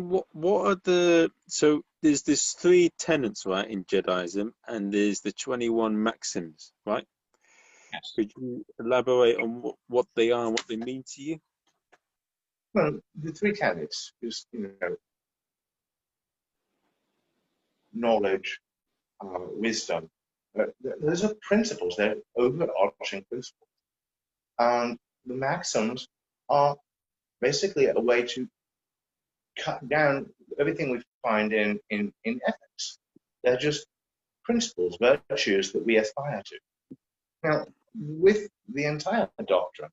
what are so there's three tenets, right, in Jediism, and there's the 21 maxims, right? Yes. Could you elaborate on what they are and what they mean to you? Well, the three tenets is, knowledge, wisdom. Those are principles. They're overarching principles. And the maxims are basically a way to cut down everything we find in ethics. They're just principles, virtues that we aspire to. Now, with the entire doctrine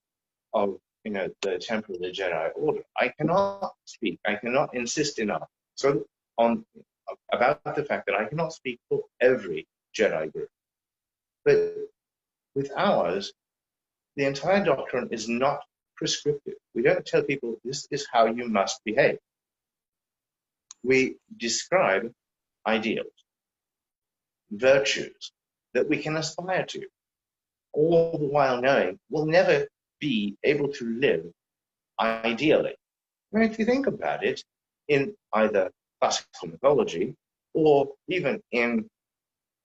of the Temple of the Jedi Order, I cannot speak, I cannot insist enough on about the fact that I cannot speak for every Jedi group. But with ours, the entire doctrine is not prescriptive. We don't tell people this is how you must behave. We describe ideals, virtues that we can aspire to, all the while knowing we'll never be able to live ideally. I mean, if you think about it, in either classical mythology or even in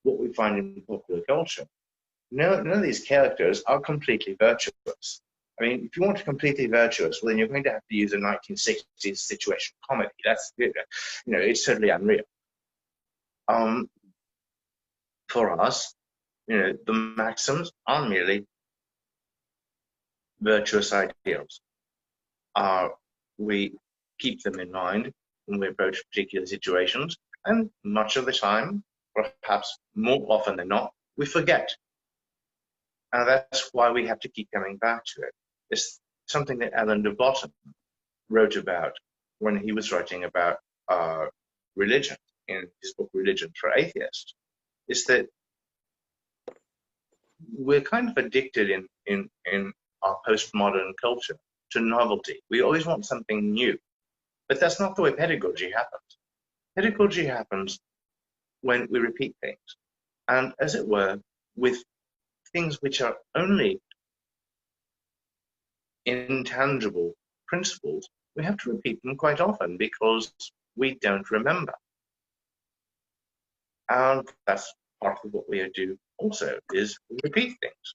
what we find in popular culture, none of these characters are completely virtuous. I mean, if you want to completely virtuous, well, then you're going to have to use a 1960s situational comedy. That's, it's totally unreal. For us, the maxims are merely virtuous ideals. We keep them in mind when we approach particular situations, and much of the time, perhaps more often than not, we forget. And that's why we have to keep coming back to it. It's something that Alan de Botton wrote about when he was writing about religion in his book Religion for Atheists. Is that we're kind of addicted in our postmodern culture to novelty. We always want something new. But that's not the way pedagogy happens. Pedagogy happens when we repeat things. And as it were, with things which are only intangible principles, we have to repeat them quite often because we don't remember. And that's part of what we do also, is repeat things.